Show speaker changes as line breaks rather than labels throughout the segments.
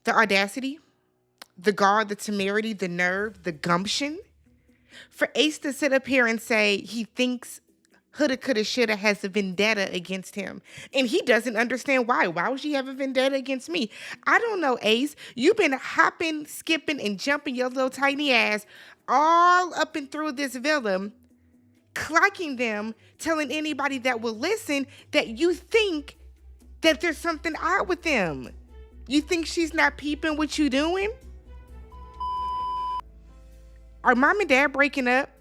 The audacity, the gall, the temerity, the nerve, the gumption for Ace to sit up here and say he thinks Huda, coulda, shoulda has a vendetta against him. And he doesn't understand why. Why would she have a vendetta against me? I don't know, Ace. You've been hopping, skipping, and jumping your little tiny ass all up and through this villa, clocking them, telling anybody that will listen that you think that there's something odd with them. You think she's not peeping what you doing? Are mom and dad breaking up?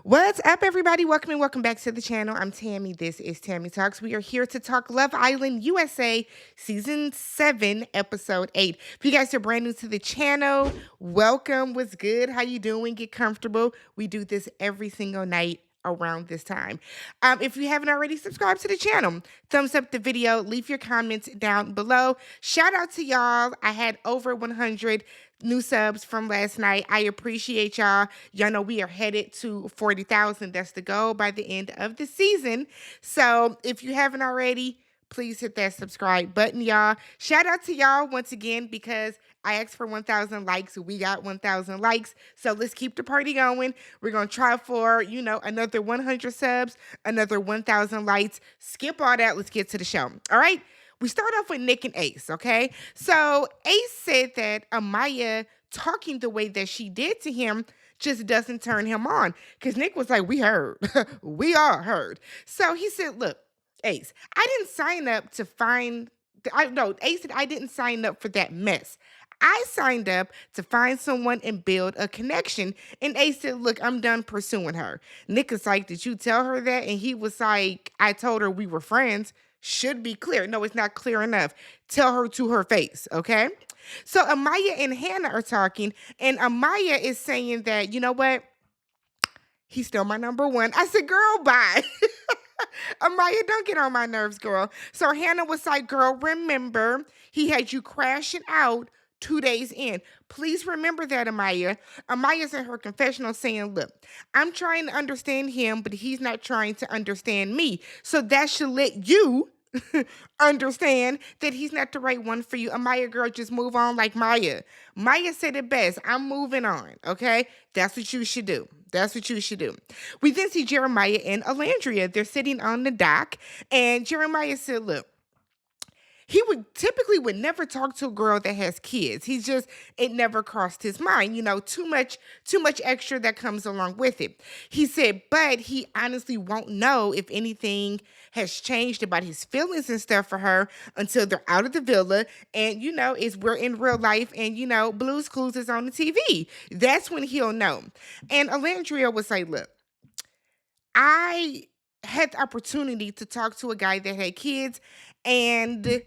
What's up, everybody? Welcome and welcome back to the channel. I'm Tammy. This is Tammy Talks. We are here to talk Love Island USA Season 7, Episode 8. If you guys are brand new to the channel, welcome. What's good? How you doing? Get comfortable. We do this every single night around this time. If you haven't already subscribed to the channel, thumbs up the video, leave your comments down below. Shout out to y'all. I had over 100 new subs from last night. I appreciate y'all. Y'all know we are headed to 40,000. That's the goal by the end of the season. So if you haven't already, please hit that subscribe button, y'all. Shout out to y'all once again because I asked for 1,000 likes. We got 1,000 likes. So let's keep the party going. We're going to try for, another 100 subs, another 1,000 likes. Skip all that. Let's get to the show. All right. We start off with Nick and Ace, okay? So Ace said that Amaya talking the way that she did to him just doesn't turn him on. Because Nick was like, we heard. We all heard. So he said, look, Ace, I didn't sign up to find... Ace said, I didn't sign up for that mess. I signed up to find someone and build a connection. And Ace said, look, I'm done pursuing her. Nick was like, did you tell her that? And he was like, I told her we were friends. Should be clear. No, it's not clear enough. Tell her to her face, okay? So Amaya and Hannah are talking, and Amaya is saying that, you know what? He's still my number one. I said, girl, bye. Amaya, don't get on my nerves, girl. So Hannah was like, girl, remember, he had you crashing out 2 days in. Please remember that, Amaya. Amaya's in her confessional saying, look, I'm trying to understand him, but he's not trying to understand me. So that should let you understand that he's not the right one for you. Amaya, girl, just move on like Maya. Maya said it best. I'm moving on, okay? That's what you should do. That's what you should do. We then see Jeremiah and Alandria. They're sitting on the dock, and Jeremiah said, look, he would never talk to a girl that has kids. It never crossed his mind. Too much extra that comes along with it. He said, but he honestly won't know if anything has changed about his feelings and stuff for her until they're out of the villa. And, we're in real life and, Blue's Clues is on the TV. That's when he'll know. And Alandria was like, look, I had the opportunity to talk to a guy that had kids, and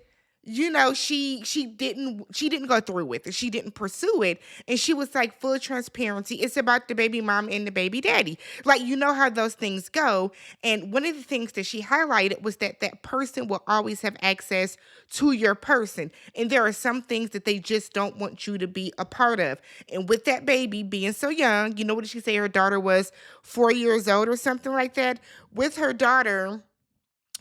she didn't go through with it. She didn't pursue it. And she was like, full transparency. It's about the baby mom and the baby daddy. Like, you know how those things go. And one of the things that she highlighted was that person will always have access to your person. And there are some things that they just don't want you to be a part of. And with that baby being so young, what did she say? Her daughter was 4 years old or something like that. With her daughter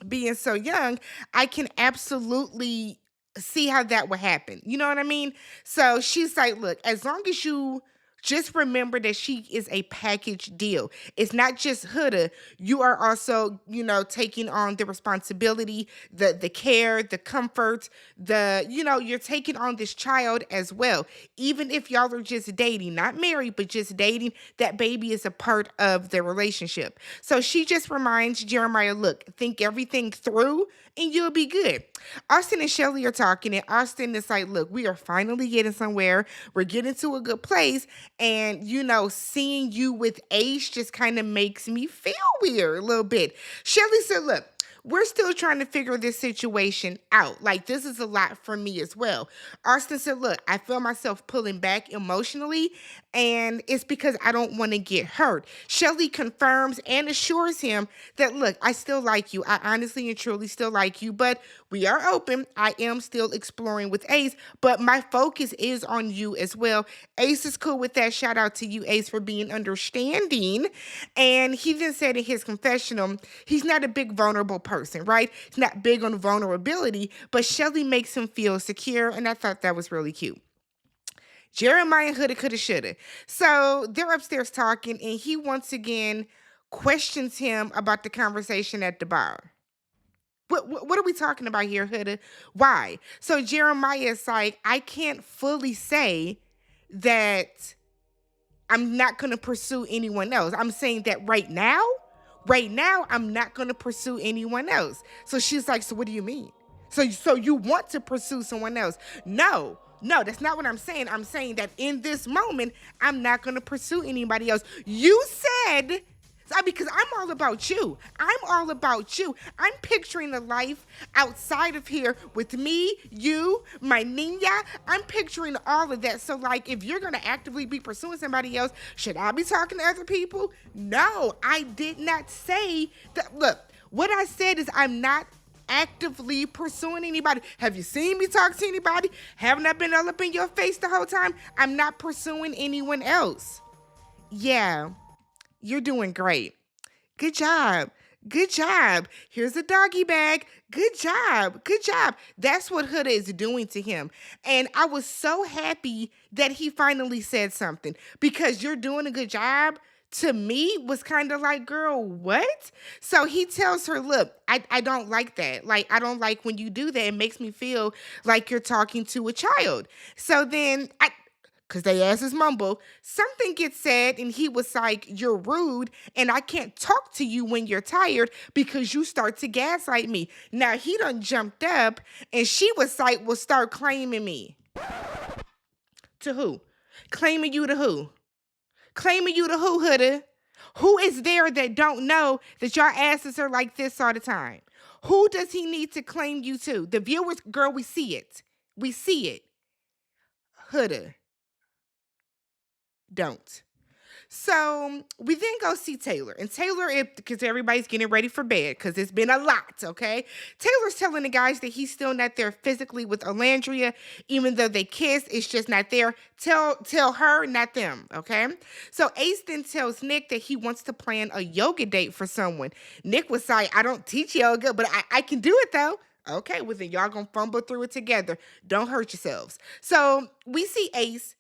being so young, I can absolutely see how that would happen. You know what I mean? So she's like, look, as long as you just remember that she is a package deal. It's not just Huda. You are also, taking on the responsibility, the care, the comfort, you're taking on this child as well. Even if y'all are just dating, not married, but just dating, that baby is a part of the relationship. So she just reminds Jeremiah, look, think everything through and you'll be good. Austin and Shelly are talking, and Austin is like, look, we are finally getting somewhere. We're getting to a good place. And, seeing you with Ace just kind of makes me feel weird a little bit. Shelly said, look, we're still trying to figure this situation out. Like, this is a lot for me as well. Austin said, look, I feel myself pulling back emotionally, and it's because I don't want to get hurt. Shelly confirms and assures him that, look, I still like you. I honestly and truly still like you, but we are open. I am still exploring with Ace, but my focus is on you as well. Ace is cool with that. Shout out to you, Ace, for being understanding. And he then said in his confessional, he's not a big vulnerable person, right? He's not big on vulnerability, but Shelly makes him feel secure, and I thought that was really cute. Jeremiah Huda coulda shoulda. So they're upstairs talking, and he once again questions him about the conversation at the bar. What are we talking about here, Huda? Why? So Jeremiah is like, I can't fully say that I'm not going to pursue anyone else. I'm saying that right now, I'm not going to pursue anyone else. So she's like, so what do you mean? So you want to pursue someone else? No, that's not what I'm saying. I'm saying that in this moment, I'm not going to pursue anybody else. You said, because I'm all about you. I'm picturing a life outside of here with me, you, my niña. I'm picturing all of that. So, like, if you're going to actively be pursuing somebody else, should I be talking to other people? No, I did not say that. Look, what I said is I'm not actively pursuing anybody. Have you seen me talk to anybody? Haven't I been all up in your face the whole time? I'm not pursuing anyone else. Yeah. You're doing great. Good job. Good job. Here's a doggy bag. Good job. Good job. That's what Huda is doing to him. And I was so happy that he finally said something, because you're doing a good job to me was kind of like, girl, what? So he tells her, look, I don't like that. Like, I don't like when you do that. It makes me feel like you're talking to a child. So then because they asses mumble, something gets said, and he was like, you're rude, and I can't talk to you when you're tired because you start to gaslight me. Now, he done jumped up, and she was like, well, start claiming me. To who? Claiming you to who? Claiming you to who, Huda? Who is there that don't know that your asses are like this all the time? Who does he need to claim you to? The viewers, girl, we see it. We see it. Huda. Don't. So we then go see Taylor. And Taylor, because everybody's getting ready for bed, because it's been a lot, okay? Taylor's telling the guys that he's still not there physically with Olandria, even though they kiss, it's just not there. Tell her, not them, okay? So Ace then tells Nick that he wants to plan a yoga date for someone. Nick was like, I don't teach yoga, but I can do it though. Okay, well then y'all gonna fumble through it together. Don't hurt yourselves. So we see Ace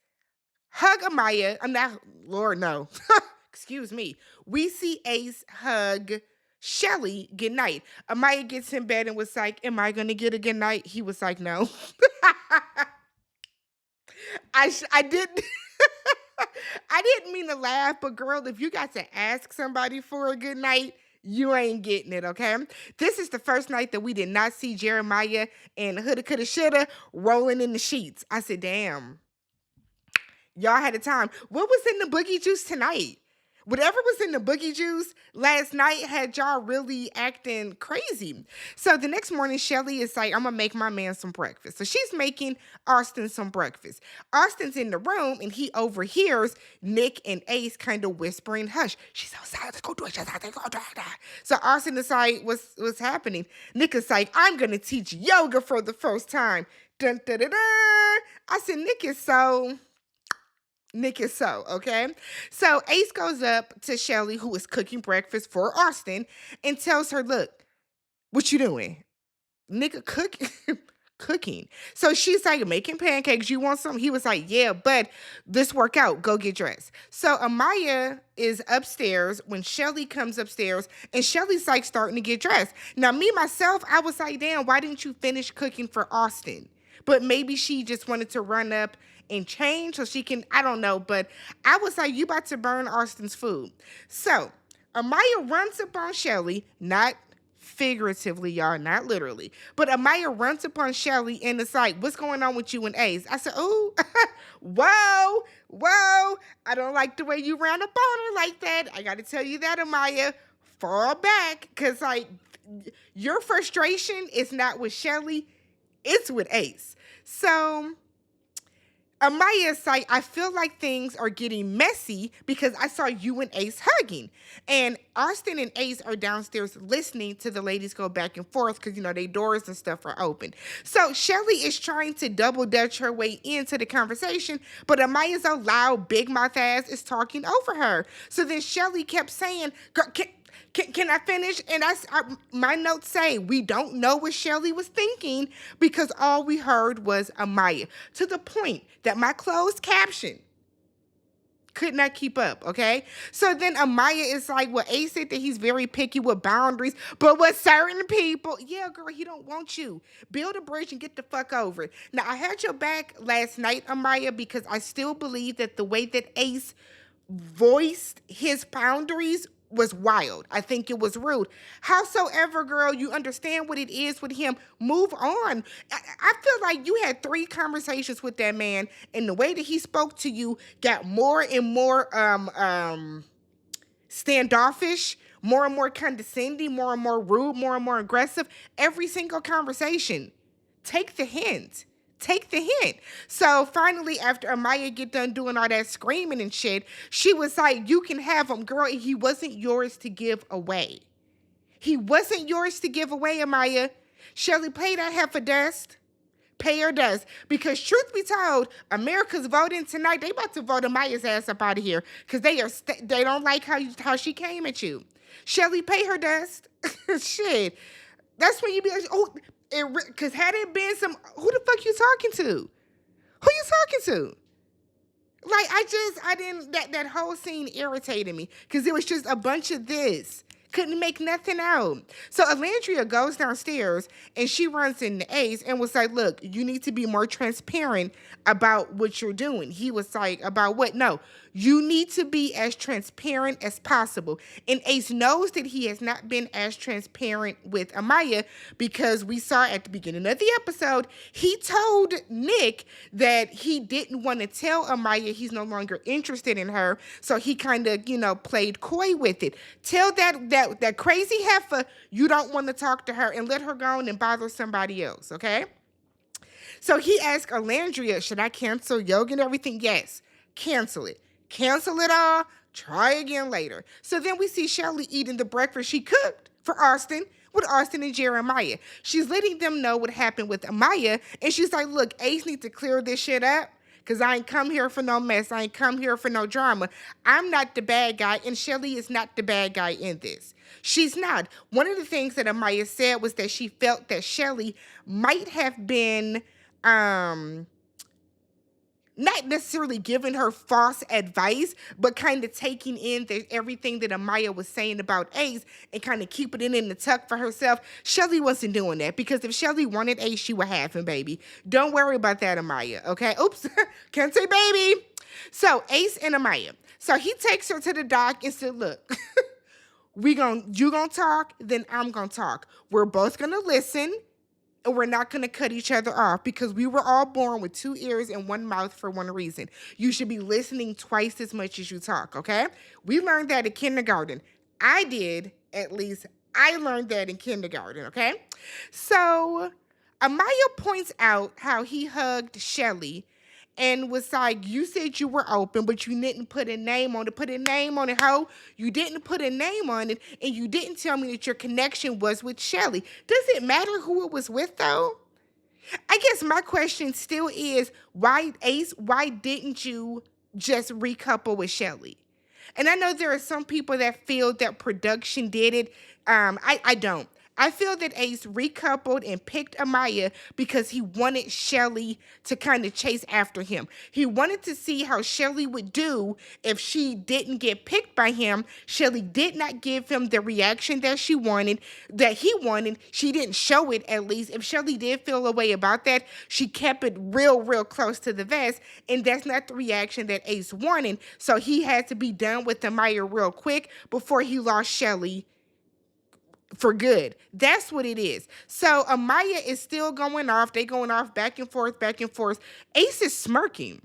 hug Amaya. I'm not, Lord, no. Excuse me. We see Ace hug Shelly goodnight. Amaya gets in bed and was like, am I going to get a good night? He was like, no. I didn't. I didn't mean to laugh, but girl, if you got to ask somebody for a good night, you ain't getting it, okay? This is the first night that we did not see Jeremiah and Huda Coulda Shoulda rolling in the sheets. I said, damn. Y'all had a time. What was in the boogie juice tonight? Whatever was in the boogie juice last night had y'all really acting crazy. So the next morning, Shelly is like, I'm going to make my man some breakfast. So she's making Austin some breakfast. Austin's in the room, and he overhears Nick and Ace kind of whispering, hush. She's outside. Let's go do it. She's outside. Let's go do it. So Austin is like, what's happening? Nick is like, I'm going to teach yoga for the first time. Dun, dun, dun, dun. I said, Nick is so, okay? So Ace goes up to Shelly, who is cooking breakfast for Austin, and tells her, look, what you doing? Nigga, cooking. So she's like, making pancakes. You want some? He was like, yeah, but this work out. Go get dressed. So Amaya is upstairs when Shelly comes upstairs, and Shelly's like starting to get dressed. Now, me, myself, I was like, damn, why didn't you finish cooking for Austin? But maybe she just wanted to run up and change so she can, I don't know. But I was like, you about to burn Austin's food. So Amaya runs up on Shelly, not figuratively, y'all, not literally. But Amaya runs up on Shelly and it's like, what's going on with you and Ace? I said, oh, whoa. I don't like the way you ran up on her like that. I got to tell you that, Amaya. fall back, because like your frustration is not with Shelly, it's with Ace. So Amaya's like, I feel like things are getting messy because I saw you and Ace hugging. And Austin and Ace are downstairs listening to the ladies go back and forth because, you know, their doors and stuff are open. So Shelly is trying to double dutch her way into the conversation, but Amaya's a loud, big mouth ass is talking over her. So then Shelly kept saying, "Girl, can I finish?" And my notes say we don't know what Shelly was thinking because all we heard was Amaya, to the point that my closed caption could not keep up, okay? So then Amaya is like, well, Ace said that he's very picky with boundaries, but with certain people, yeah, girl, he don't want you. Build a bridge and get the fuck over it. Now, I had your back last night, Amaya, because I still believe that the way that Ace voiced his boundaries was wild. I think it was rude. Howsoever, girl, you understand what it is with him. Move on. I feel like you had 3 conversations with that man, and the way that he spoke to you got more and more standoffish, more and more condescending, more and more rude, more and more aggressive. Every single conversation. Take the hint. Take the hint. So finally, after Amaya get done doing all that screaming and shit, she was like, you can have him, girl. He wasn't yours to give away. He wasn't yours to give away, Amaya. Shelly, pay that heifer dust. Pay her dust. Because truth be told, America's voting tonight. They about to vote Amaya's ass up out of here because they don't like how she came at you. Shelly, pay her dust. Shit. That's when you be like, oh, because had it been who the fuck you talking to? Who you talking to? Like, I didn't, that whole scene irritated me because it was just a bunch of this. Couldn't make nothing out. So Alandria goes downstairs and she runs into Ace and was like, look, you need to be more transparent about what you're doing. He was like, about what? No, you need to be as transparent as possible. And Ace knows that he has not been as transparent with Amaya because we saw at the beginning of the episode, he told Nick that he didn't want to tell Amaya he's no longer interested in her. So he kind of, played coy with it. Tell that crazy heifer you don't want to talk to her and let her go on and bother somebody else, okay? So he asked Alandria, should I cancel yoga and everything? Yes, cancel it. Cancel it all. Try again later. So then we see Shelly eating the breakfast she cooked for Austin with Austin and Jeremiah. She's letting them know what happened with Amaya, and she's like, look, Ace needs to clear this shit up because I ain't come here for no mess. I ain't come here for no drama. I'm not the bad guy, and Shelly is not the bad guy in this. She's not. One of the things that Amaya said was that she felt that Shelly might have been not necessarily giving her false advice, but kind of taking in everything that Amaya was saying about Ace and kind of keeping it in the tuck for herself. Shelly wasn't doing that because if Shelly wanted Ace, she would have him, baby. Don't worry about that, Amaya, okay? Oops, can't say baby. So Ace and Amaya. So he takes her to the dock and said, look, you gonna talk, then I'm gonna talk. We're both gonna listen. And we're not going to cut each other off because we were all born with 2 ears and 1 mouth for one reason. You should be listening twice as much as you talk, okay? We learned that in kindergarten. I did, at least. I learned that in kindergarten, okay? So Amaya points out how he hugged Shelly and was like, you said you were open, but you didn't put a name on it. Put a name on it, ho. You didn't put a name on it, and you didn't tell me that your connection was with Shelly. Does it matter who it was with, though? I guess my question still is, why, Ace, why didn't you just recouple with Shelly? And I know there are some people that feel that production did it. I don't. I feel that Ace recoupled and picked Amaya because he wanted Shelly to kind of chase after him. He wanted to see how Shelly would do if she didn't get picked by him. Shelly did not give him the reaction that he wanted. She didn't show it, at least. If Shelly did feel a way about that, she kept it real, real close to the vest, and that's not the reaction that Ace wanted. So he had to be done with Amaya real quick before he lost Shelly for good. That's what it is. So Amaya is still going off. They going off back and forth, back and forth. Ace is smirking.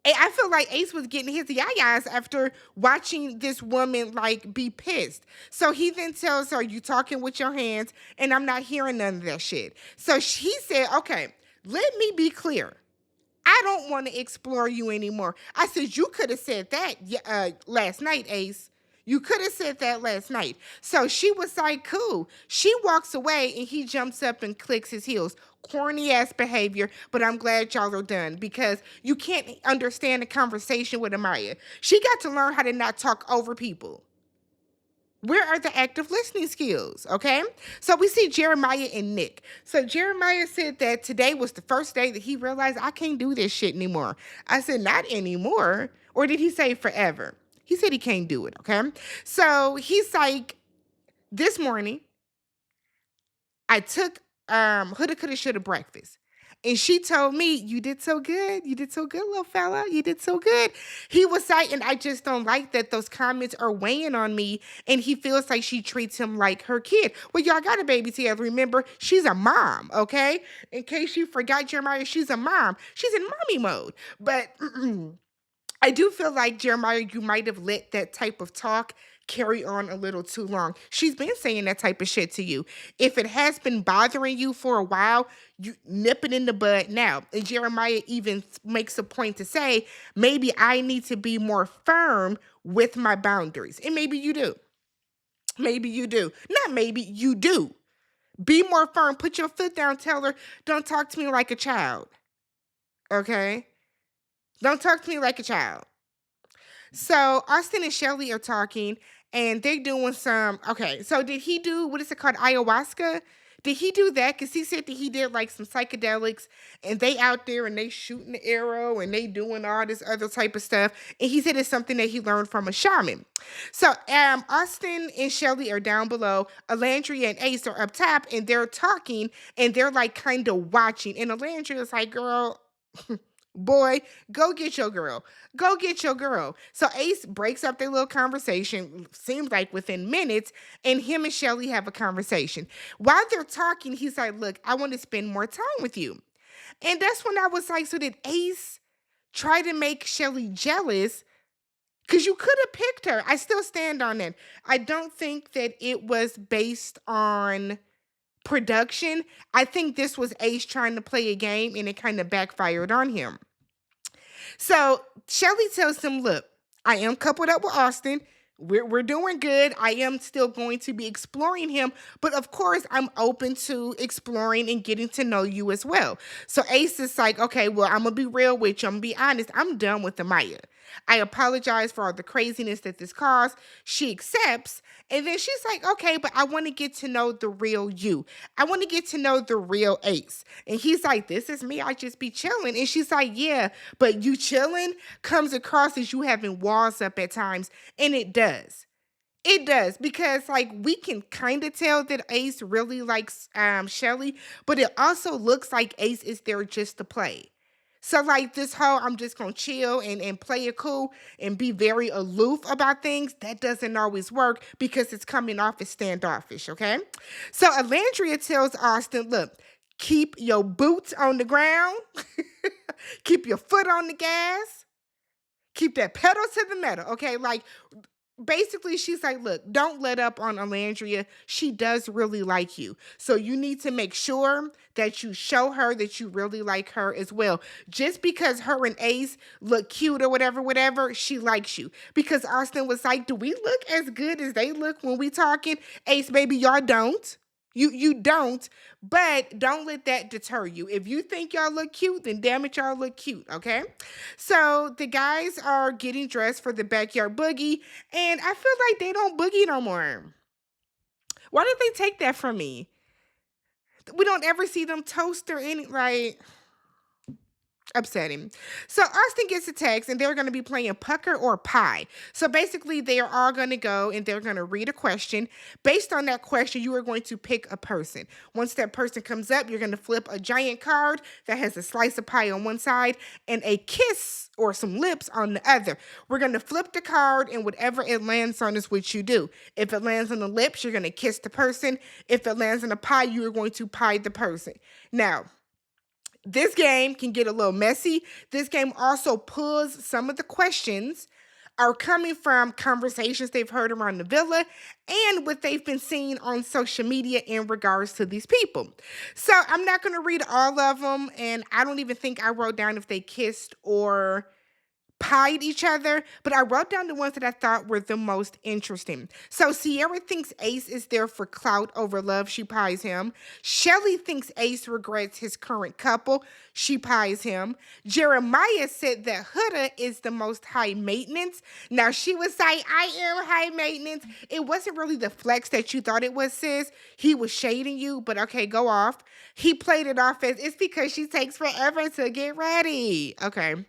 I feel like Ace was getting his yayas after watching this woman like be pissed. So he then tells her, "You talking with your hands, and I'm not hearing none of that shit." So she said, "Okay, let me be clear. I don't want to explore you anymore." I said, "You could have said that last night, Ace. You could have said that last night." So she was like, "Cool." She walks away and he jumps up and clicks his heels. Corny ass behavior, but I'm glad y'all are done because you can't understand a conversation with Amaya. She got to learn how to not talk over people. Where are the active listening skills? Okay. So we see Jeremiah and Nick. So Jeremiah said that today was the first day that he realized I can't do this shit anymore. I said, not anymore. Or did he say forever? He said he can't do it. Okay. So he's like, this morning, I took Huda Coulda Shoulda breakfast. And she told me, "You did so good. You did so good, little fella. You did so good." He was like, and I just don't like that those comments are weighing on me. And he feels like she treats him like her kid. Well, y'all got a baby together. Remember, she's a mom, okay? In case you forgot, Jeremiah, she's a mom. She's in mommy mode. But I do feel like, Jeremiah, you might have let that type of talk carry on a little too long. She's been saying that type of shit to you. If it has been bothering you for a while, you nip it in the bud now. And Jeremiah even makes a point to say, maybe I need to be more firm with my boundaries. And maybe you do. Maybe you do. Not maybe, you do. Be more firm. Put your foot down. Tell her, don't talk to me like a child. Okay? Don't talk to me like a child. So Austin and Shelly are talking and they're doing some, okay, so did he do, what is it called, ayahuasca? Did he do that? Because he said that he did like some psychedelics and they out there and they shooting the arrow and they doing all this other type of stuff. And he said it's something that he learned from a shaman. So Austin and Shelly are down below. Alandria and Ace are up top and they're talking and they're like kind of watching. And Alandria is like, girl, boy, go get your girl. Go get your girl. So Ace breaks up their little conversation, seems like within minutes, and him and Shelly have a conversation. While they're talking, he's like, look, I want to spend more time with you. And that's when I was like, so did Ace try to make Shelly jealous? Because you could have picked her. I still stand on it. I don't think that it was based on production. I think this was Ace trying to play a game and it kind of backfired on him. So Shelly tells him, look, I am coupled up with Austin. We're doing good. I am still going to be exploring him, but of course, I'm open to exploring and getting to know you as well. So Ace is like, okay, well, I'm gonna be real with you. I'm gonna be honest. I'm done with Amaya. I apologize for all the craziness that this caused. She accepts, and then she's like, okay, but I want to get to know the real you. I want to get to know the real Ace. And he's like, this is me. I just be chilling. And she's like, yeah, but you chilling comes across as you having walls up at times, and it does. It does, because like we can kind of tell that Ace really likes Shelly, but it also looks like Ace is there just to play. So like this whole I'm just gonna chill and play it cool and be very aloof about things, that doesn't always work because it's coming off as standoffish, okay? So Alandria tells Austin, look, keep your boots on the ground, keep your foot on the gas, keep that pedal to the metal, okay? Like basically she's like, look, don't let up on Alandria. She does really like you. So you need to make sure that you show her that you really like her as well. Just because her and Ace look cute or whatever, she likes you. Because Austin was like, do we look as good as they look when we talking? Ace, baby, y'all don't. You don't, but don't let that deter you. If you think y'all look cute, then damn it, y'all look cute, okay? So the guys are getting dressed for the backyard boogie, and I feel like they don't boogie no more. Why did they take that from me? We don't ever see them toast or any, like, upsetting. So Austin gets a text and they're going to be playing pucker or pie. So basically they are all going to go and they're going to read a question. Based on that question, you are going to pick a person. Once that person comes up, you're going to flip a giant card that has a slice of pie on one side and a kiss or some lips on the other. We're going to flip the card and whatever it lands on is what you do. If it lands on the lips, you're going to kiss the person. If it lands on a pie, you are going to pie the person. Now, This game can get a little messy. This game also pulls some of the questions are coming from conversations they've heard around the villa and what they've been seeing on social media in regards to these people. So I'm not going to read all of them, and I don't even think I wrote down if they kissed or pied each other, but I wrote down the ones that I thought were the most interesting. So Sierra thinks Ace is there for clout over love. She pies him. Shelly thinks Ace regrets his current couple. She pies him. Jeremiah said that Huda is the most high maintenance. Now she was like, I am high maintenance. It wasn't really the flex that you thought it was, sis. He was shading you, but okay, go off. He played it off as it's because she takes forever to get ready. Okay.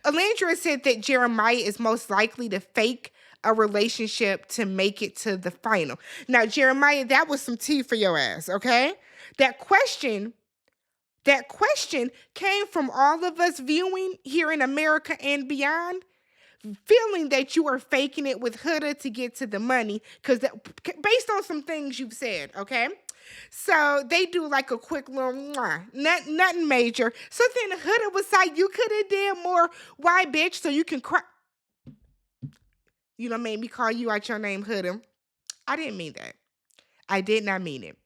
Alandra said that Jeremiah is most likely to fake a relationship to make it to the final. Now, Jeremiah, that was some tea for your ass, okay? That question came from all of us viewing here in America and beyond, feeling that you are faking it with Huda to get to the money, because based on some things you've said, okay? So they do like a quick little nothing major. So then Huda was like, you could have did more. Why, bitch? So you can cry. You know, made me call you out your name, Huda. I didn't mean that. I did not mean it.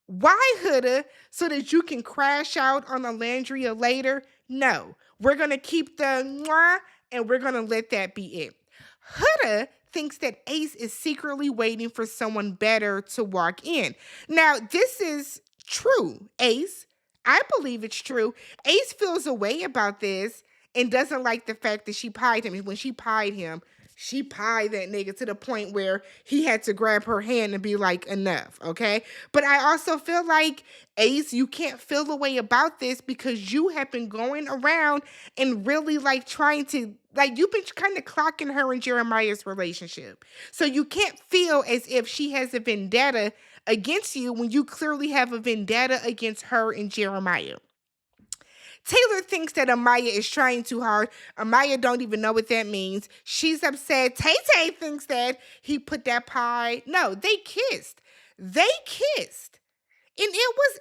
Why, Huda? So that you can crash out on Alandria later? No. We're going to keep the mwah and we're going to let that be it. Huda thinks that Ace is secretly waiting for someone better to walk in. Now, this is true, Ace. I believe it's true. Ace feels a way about this and doesn't like the fact that she pied him. When she pied him, she pied that nigga to the point where he had to grab her hand and be like, enough, okay? But I also feel like, Ace, you can't feel a way about this because you have been going around and really like trying to, like you've been kind of clocking her and Jeremiah's relationship. So you can't feel as if she has a vendetta against you when you clearly have a vendetta against her and Jeremiah. Taylor thinks that Amaya is trying too hard. Amaya don't even know what that means. She's upset. Tay-Tay thinks that he put that pie. No, they kissed. They kissed. And it was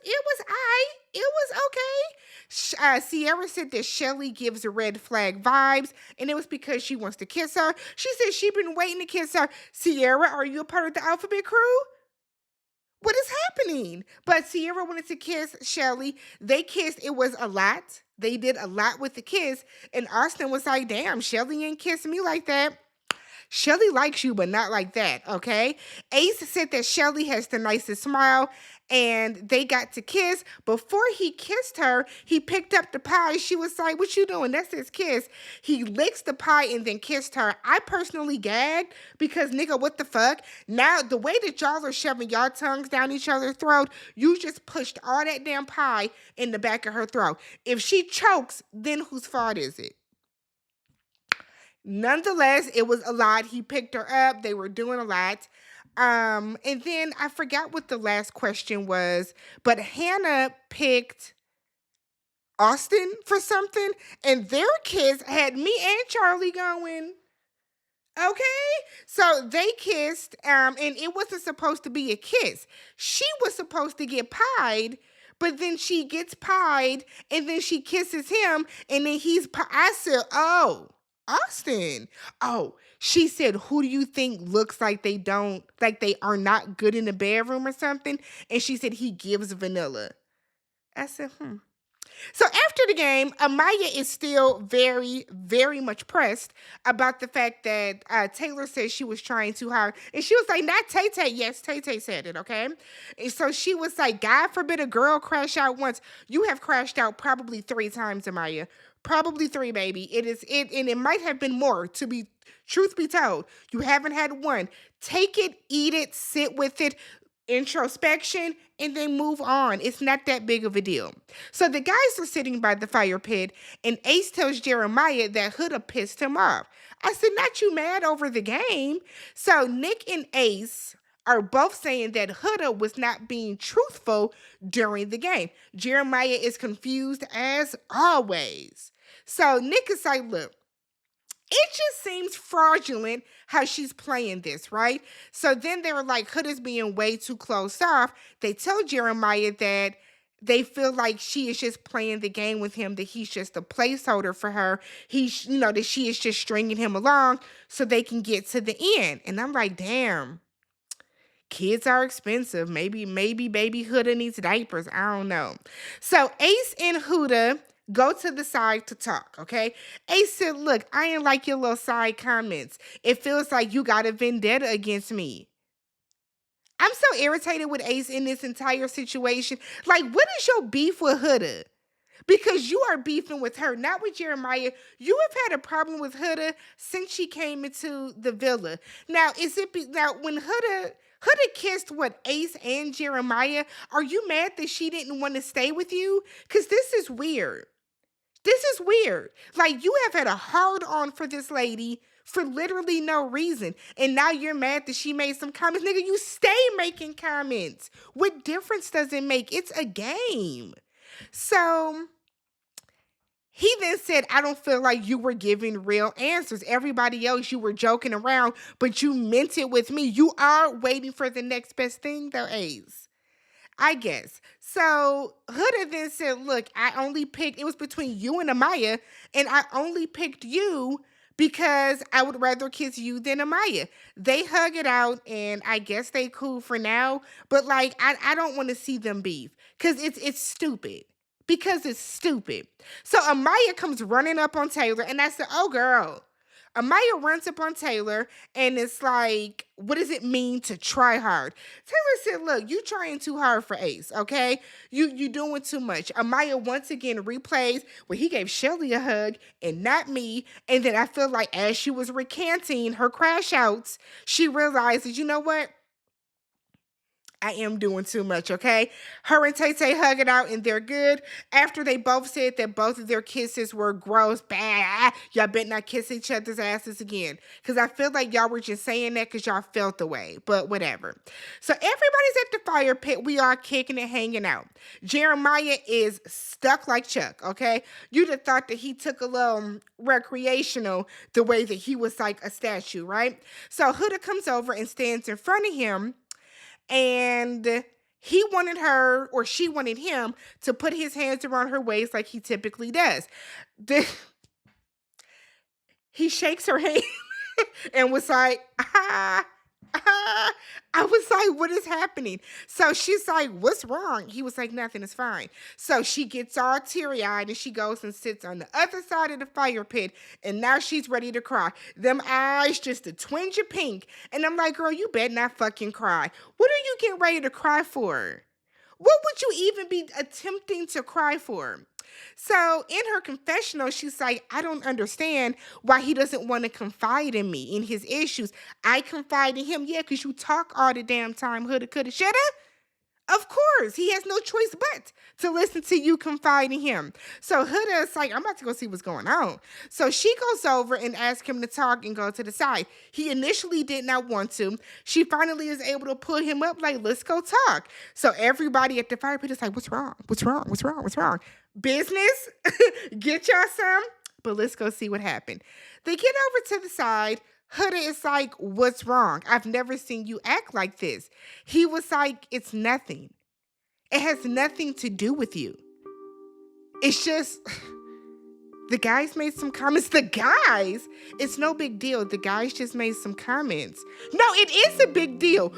okay. Sierra said that Shelly gives red flag vibes, and it was because she wants to kiss her. She said she's been waiting to kiss her. Sierra, are you a part of the alphabet crew? What is happening? But Sierra wanted to kiss Shelly. They kissed. It was a lot. They did a lot with the kiss. And Austin was like, damn, Shelly ain't kissing me like that. Shelly likes you, but not like that, okay? Ace said that Shelly has the nicest smile, and they got to kiss. Before he kissed her, he picked up the pie. She was like, what you doing? That's his kiss. He licks the pie and then kissed her. I personally gagged because, nigga, what the fuck? Now, the way that y'all are shoving y'all tongues down each other's throat, you just pushed all that damn pie in the back of her throat. If she chokes, then whose fault is it? Nonetheless, it was a lot. He picked her up. They were doing a lot. And then I forgot what the last question was, but Hannah picked Austin for something, and their kiss had me and Charlie going. Okay, so they kissed, and it wasn't supposed to be a kiss. She was supposed to get pied, but then she gets pied, and then she kisses him, and then I said, oh, Austin. Oh, she said, who do you think looks like they are not good in the bedroom or something? And she said, he gives vanilla. I said, So after the game, Amaya is still very, very much pressed about the fact that Taylor said she was trying too hard. And she was like, not Tay-Tay. Yes, Tay-Tay said it, okay? And so she was like, God forbid a girl crash out once. You have crashed out probably 3 times, Amaya. Probably 3, baby. And it might have been more, to be truth be told. You haven't had one. Take it, eat it, sit with it, introspection, and then move on. It's not that big of a deal. So the guys are sitting by the fire pit, and Ace tells Jeremiah that Huda pissed him off. I said, not you mad over the game. So Nick and Ace are both saying that Huda was not being truthful during the game. Jeremiah is confused as always. So Nick is like, look, it just seems fraudulent how she's playing this, right? So then they were like, Huda's being way too closed off. They tell Jeremiah that They feel like she is just playing the game with him, that he's just a placeholder for her. That she is just stringing him along so they can get to the end. And I'm like, damn, kids are expensive. Maybe baby Huda needs diapers. I don't know. So Ace and Huda go to the side to talk, okay? Ace said, look, I ain't like your little side comments. It feels like you got a vendetta against me. I'm so irritated with Ace in this entire situation. Like, what is your beef with Huda? Because you are beefing with her, not with Jeremiah. You have had a problem with Huda since she came into the villa. Now, now when Huda kissed what Ace and Jeremiah? Are you mad that she didn't want to stay with you? Because this is weird. This is weird. Like, you have had a hard on for this lady for literally no reason. And now you're mad that she made some comments. Nigga, you stay making comments. What difference does it make? It's a game. So he then said, I don't feel like you were giving real answers. Everybody else, you were joking around, but you meant it with me. You are waiting for the next best thing, though, Ace. I guess. So Huda then said, look, it was between you and Amaya, and I only picked you because I would rather kiss you than Amaya. They hug it out, and I guess they cool for now, but like, I don't want to see them beef because it's stupid. Because it's stupid. So Amaya comes running up on Taylor, and I said, oh, girl. Amaya runs up on Taylor, and it's like, what does it mean to try hard? Taylor said, look, you trying too hard for Ace, okay? You doing too much. Amaya once again replays where he gave Shelly a hug and not me. And then I feel like as she was recanting her crash outs, she realizes, you know what? I am doing too much, okay? Her and Tay Tay hug it out and they're good. After they both said that both of their kisses were gross, bad, y'all better not kiss each other's asses again. Because I feel like y'all were just saying that because y'all felt the way, but whatever. So everybody's at the fire pit. We are kicking and hanging out. Jeremiah is stuck like Chuck, okay? You'd have thought that he took a little recreational the way that he was like a statue, right? So Huda comes over and stands in front of him, and he wanted her, or she wanted him, to put his hands around her waist like he typically does. He shakes her hand and was like, ah. I was like, what is happening? So she's like, what's wrong? He was like, nothing, is fine. So she gets all teary-eyed and she goes and sits on the other side of the fire pit, and now she's ready to cry. Them eyes just a twinge of pink. And I'm like, girl, you better not fucking cry. What are you getting ready to cry for? What would you even be attempting to cry for? So in her confessional, she's like, I don't understand why he doesn't want to confide in me, in his issues. I confide in him, yeah, because you talk all the damn time, coulda, coulda, shoulda. Of course, he has no choice but to listen to you confide in him. So Huda is like, I'm about to go see what's going on. So she goes over and asks him to talk and go to the side. He initially did not want to. She finally is able to pull him up, like, let's go talk. So everybody at the fire pit is like, what's wrong? What's wrong? What's wrong? What's wrong? Business? Get y'all some? But let's go see what happened. They get over to the side. Huda is like, what's wrong? I've never seen you act like this. He was like, it's nothing. It has nothing to do with you. It's just, the guys made some comments. The guys? It's no big deal. The guys just made some comments. No, it is a big deal.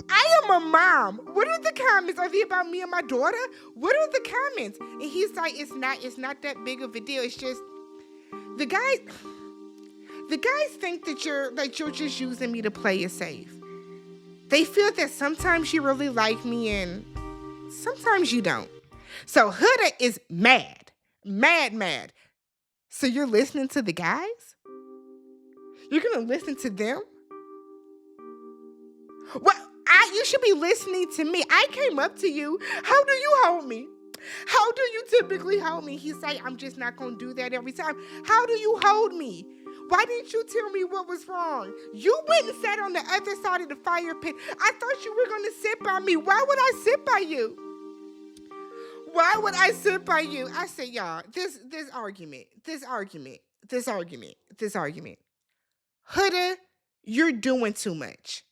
I am a mom. What are the comments? Are they about me and my daughter? What are the comments? And he's like, it's not that big of a deal. It's just, the guys think that you're just using me to play it safe. They feel that sometimes you really like me and sometimes you don't. So Huda is mad. Mad. So you're listening to the guys? You're going to listen to them? Well, you should be listening to me. I came up to you. How do you hold me? How do you typically hold me? He's like, I'm just not going to do that every time. How do you hold me? Why didn't you tell me what was wrong? You went and sat on the other side of the fire pit. I thought you were going to sit by me. Why would I sit by you? Why would I sit by you? I said, y'all, this argument. Huda, you're doing too much.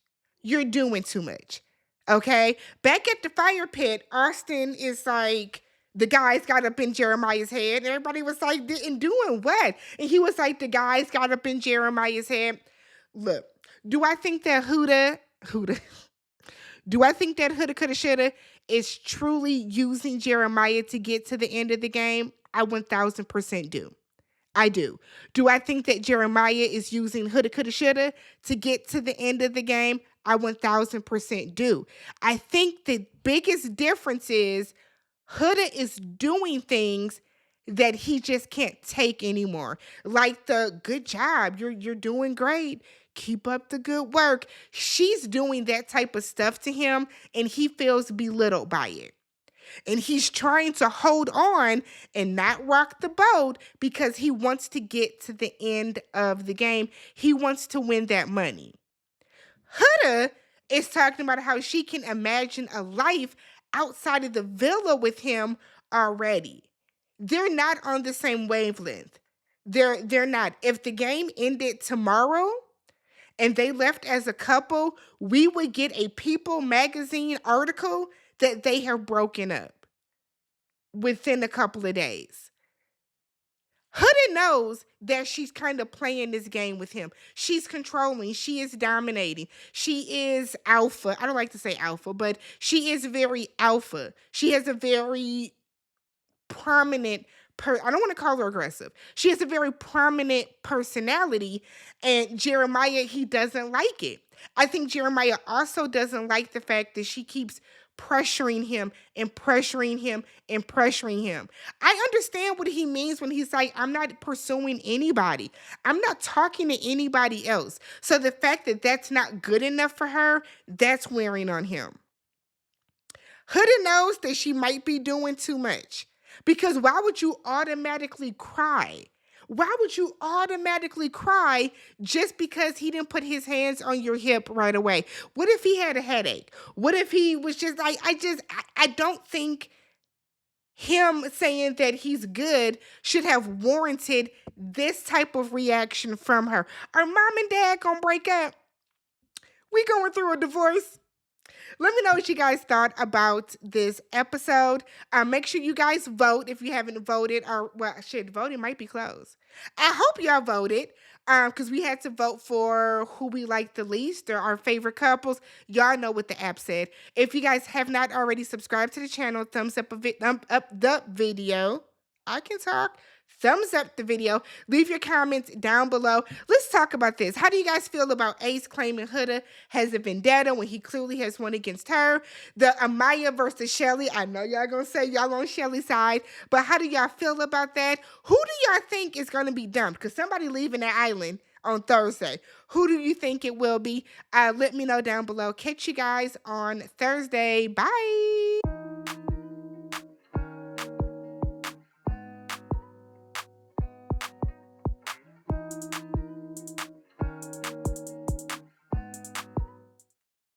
You're doing too much. Okay. Back at the fire pit, Austin is like, the guys got up in Jeremiah's head. And everybody was like, and doing what? And he was like, the guys got up in Jeremiah's head. Look, do I think that Huda, do I think that Huda, coulda, shoulda is truly using Jeremiah to get to the end of the game? I 1000% do. I do. Do I think that Jeremiah is using Huda, coulda, shoulda to get to the end of the game? I 1000% do. I think the biggest difference is Huda is doing things that he just can't take anymore. Like the good job, you're doing great. Keep up the good work. She's doing that type of stuff to him and he feels belittled by it. And he's trying to hold on and not rock the boat because he wants to get to the end of the game. He wants to win that money. Huda is talking about how she can imagine a life outside of the villa with him already. They're not on the same wavelength. They're not. If the game ended tomorrow and they left as a couple, we would get a People magazine article that they have broken up within a couple of days. Huda knows that she's kind of playing this game with him. She's controlling. She is dominating. She is alpha. I don't like to say alpha, but she is very alpha. She has a very prominent I don't want to call her aggressive. She has a very prominent personality, and Jeremiah, he doesn't like it. I think Jeremiah also doesn't like the fact that she keeps pressuring him and pressuring him and pressuring him. I understand what he means when he's like, I'm not pursuing anybody. I'm not talking to anybody else. So the fact that that's not good enough for her, that's wearing on him. Huda knows that she might be doing too much. Because why would you automatically cry? Why would you automatically cry just because he didn't put his hands on your hip right away? What if he had a headache? What if he was just like, I don't think him saying that he's good should have warranted this type of reaction from her. Are mom and dad gonna break up? We going through a divorce? Let me know what you guys thought about this episode. Make sure you guys vote if you haven't voted, or well, shit, voting might be closed. I hope y'all voted because we had to vote for who we like the least or our favorite couples. Y'all know what the app said. If you guys have not already subscribed to the channel, thumbs up the video. I can talk. Thumbs up the video. Leave your comments down below. Let's talk about this. How do you guys feel about Ace claiming Huda has a vendetta when he clearly has one against her? The Amaya versus Shelly. I know y'all gonna say y'all on Shelly's side, but how do y'all feel about that? Who do y'all think is gonna be dumped? Because somebody leaving that island on Thursday. Who do you think it will be? Let me know down below. Catch you guys on Thursday. Bye.